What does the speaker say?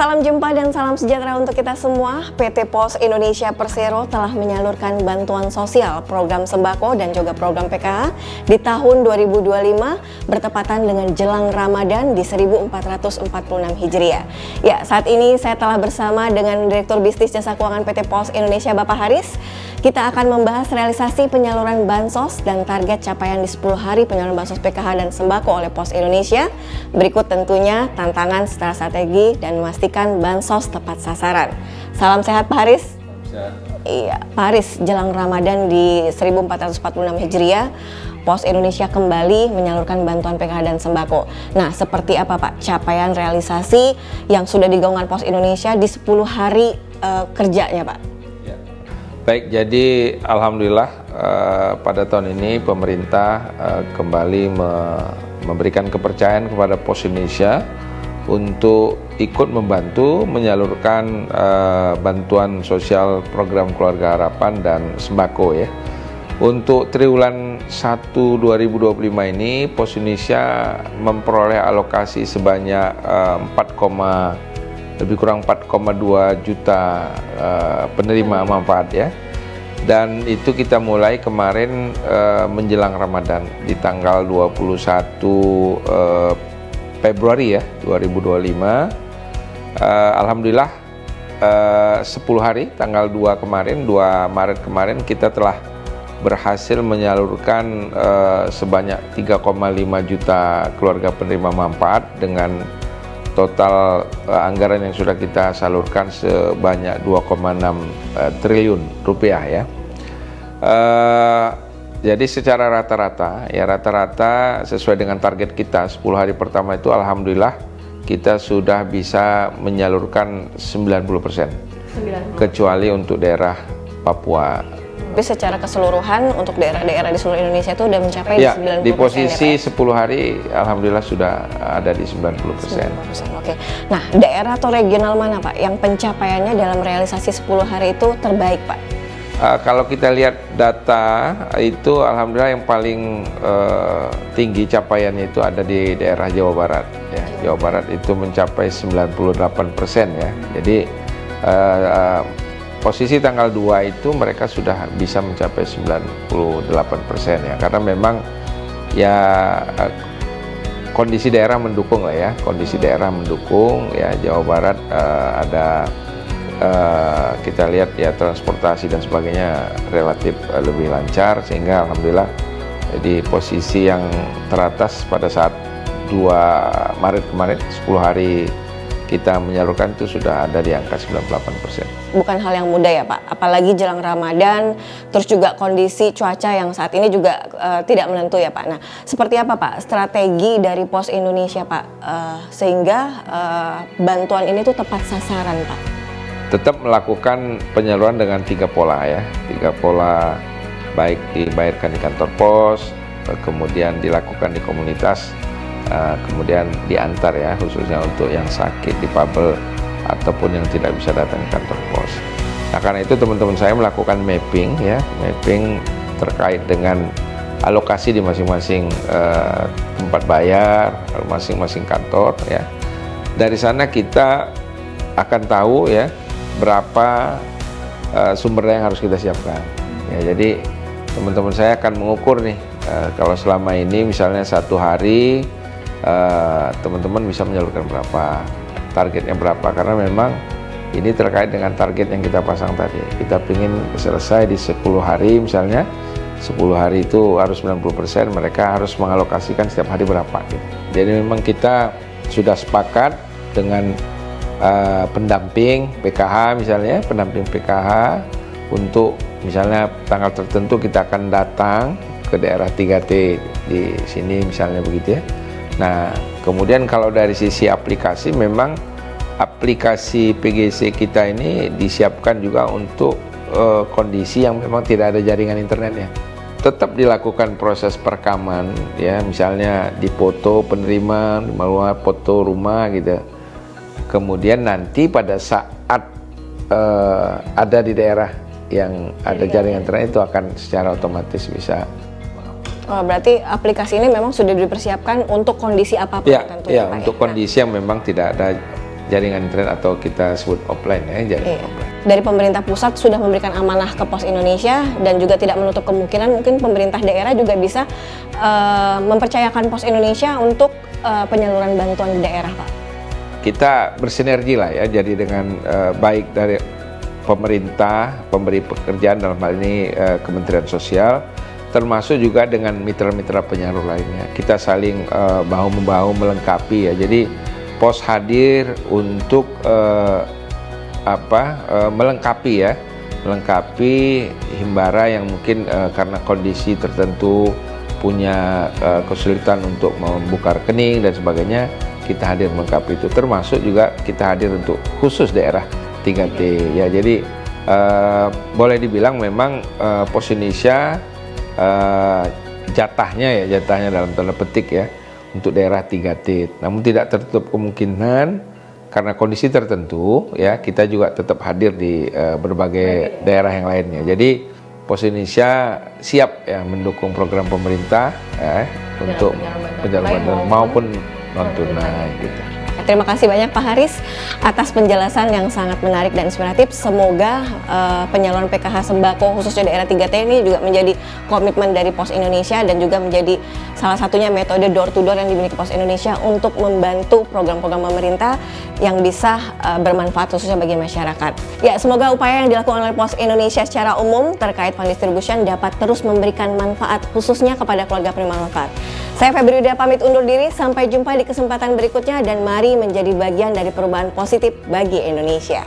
Salam jumpa dan salam sejahtera untuk kita semua. PT Pos Indonesia Persero telah menyalurkan bantuan sosial, program sembako dan juga program PKH di tahun 2025 bertepatan dengan jelang Ramadan di 1446 Hijriah. Ya, saat ini saya telah bersama dengan Direktur Bisnis Jasa Keuangan PT Pos Indonesia Bapak Haris. Kita akan membahas realisasi penyaluran bansos dan target capaian di 10 hari penyaluran bansos PKH dan sembako oleh Pos Indonesia. Berikut tentunya tantangan secara strategi dan memastikan bansos tepat sasaran. Salam sehat Pak Haris. Sehat. Iya, Pak Haris, jelang Ramadan di 1446 Hijriah, Pos Indonesia kembali menyalurkan bantuan PKH dan sembako. Nah, seperti apa Pak capaian realisasi yang sudah digaungkan Pos Indonesia di 10 hari kerjanya Pak? Ya. Baik, jadi alhamdulillah pada tahun ini pemerintah kembali memberikan kepercayaan kepada Pos Indonesia untuk ikut membantu menyalurkan bantuan sosial program Keluarga Harapan dan sembako ya. Untuk triwulan 1 2025 ini Pos Indonesia memperoleh alokasi sebanyak lebih kurang 4,2 juta penerima manfaat ya. Dan itu kita mulai kemarin menjelang Ramadan di tanggal 21 Februari ya 2025. Alhamdulillah 10 hari tanggal 2 Maret kemarin kita telah berhasil menyalurkan sebanyak 3,5 juta keluarga penerima manfaat dengan total anggaran yang sudah kita salurkan sebanyak 2,6 triliun rupiah ya. Jadi secara rata-rata sesuai dengan target kita 10 hari pertama itu alhamdulillah kita sudah bisa menyalurkan 90%. Kecuali untuk daerah Papua. Tapi secara keseluruhan untuk daerah-daerah di seluruh Indonesia itu sudah mencapai ya, di 90%. Di posisi ya, 10 hari alhamdulillah sudah ada di 90%. 90%. Oke. Nah, daerah atau regional mana Pak yang pencapaiannya dalam realisasi 10 hari itu terbaik Pak? Kalau kita lihat data itu alhamdulillah yang paling tinggi capaiannya itu ada di daerah Jawa Barat ya. Jawa Barat itu mencapai 98% ya. Jadi posisi tanggal 2 itu mereka sudah bisa mencapai 98% ya. Karena memang ya kondisi daerah mendukung lah ya. Kondisi daerah mendukung ya. Jawa Barat ada kita lihat ya transportasi dan sebagainya relatif lebih lancar sehingga alhamdulillah di posisi yang teratas pada saat 2 Maret kemarin 10 hari kita menyalurkan itu sudah ada di angka 98%. Bukan hal yang mudah ya Pak, apalagi jelang Ramadan, terus juga kondisi cuaca yang saat ini juga tidak menentu ya Pak. Nah, seperti apa Pak strategi dari Pos Indonesia Pak sehingga bantuan ini tuh tepat sasaran Pak? Tetap melakukan penyaluran dengan 3 pola ya, 3 pola, baik dibayarkan di kantor pos, kemudian dilakukan di komunitas, kemudian diantar ya, khususnya untuk yang sakit, difabel ataupun yang tidak bisa datang ke kantor pos. Nah, karena itu teman-teman saya melakukan mapping ya, mapping terkait dengan alokasi di masing-masing tempat bayar, masing-masing kantor ya. Dari sana kita akan tahu ya berapa sumber daya yang harus kita siapkan ya. Jadi teman-teman saya akan mengukur nih kalau selama ini misalnya 1 hari teman-teman bisa menyalurkan berapa, targetnya berapa, karena memang ini terkait dengan target yang kita pasang tadi. Kita ingin selesai di 10 hari misalnya, 10 hari itu harus 90%, mereka harus mengalokasikan setiap hari berapa gitu. Jadi memang kita sudah sepakat dengan pendamping PKH misalnya, pendamping PKH untuk misalnya tanggal tertentu kita akan datang ke daerah 3T di sini misalnya begitu ya. Nah, kemudian kalau dari sisi aplikasi, memang aplikasi PGC kita ini disiapkan juga untuk kondisi yang memang tidak ada jaringan internetnya. Tetap dilakukan proses perekaman ya, misalnya dipoto penerima, foto rumah gitu. Kemudian nanti pada saat ada di daerah yang ada jaringan internet itu akan secara otomatis bisa. Oh, berarti aplikasi ini memang sudah dipersiapkan untuk kondisi apapun ya, tentunya ya, Pak, untuk kondisi yang memang tidak ada jaringan internet atau kita sebut offline ya, jaringan offline. Dari pemerintah pusat sudah memberikan amanah ke Pos Indonesia dan juga tidak menutup kemungkinan mungkin pemerintah daerah juga bisa mempercayakan Pos Indonesia untuk penyaluran bantuan di daerah, Pak. Kita bersinergi lah ya, jadi dengan baik dari pemerintah, pemberi pekerjaan dalam hal ini Kementerian Sosial, termasuk juga dengan mitra-mitra penyalur lainnya. Kita saling bahu-membahu melengkapi ya. Jadi Pos hadir untuk melengkapi himbara yang mungkin karena kondisi tertentu punya kesulitan untuk membuka rekening dan sebagainya, kita hadir melengkapi itu. Termasuk juga kita hadir untuk khusus daerah 3T ya. Jadi boleh dibilang memang Pos Indonesia jatahnya dalam tanda petik ya untuk daerah 3T. Namun tidak tertutup kemungkinan karena kondisi tertentu ya kita juga tetap hadir di berbagai daerah yang lainnya. Jadi Pos Indonesia siap ya mendukung program pemerintah ya, untuk penyaluran maupun non tunai gitu. Terima kasih banyak Pak Haris atas penjelasan yang sangat menarik dan inspiratif. Semoga penyaluran PKH sembako khususnya daerah 3T ini juga menjadi komitmen dari Pos Indonesia dan juga menjadi salah satunya metode door to door yang dimiliki Pos Indonesia untuk membantu program-program pemerintah yang bisa bermanfaat khususnya bagi masyarakat. Ya, semoga upaya yang dilakukan oleh Pos Indonesia secara umum terkait fund distribution dapat terus memberikan manfaat khususnya kepada keluarga penerima manfaat. Saya Febri Uda pamit undur diri, sampai jumpa di kesempatan berikutnya dan mari menjadi bagian dari perubahan positif bagi Indonesia.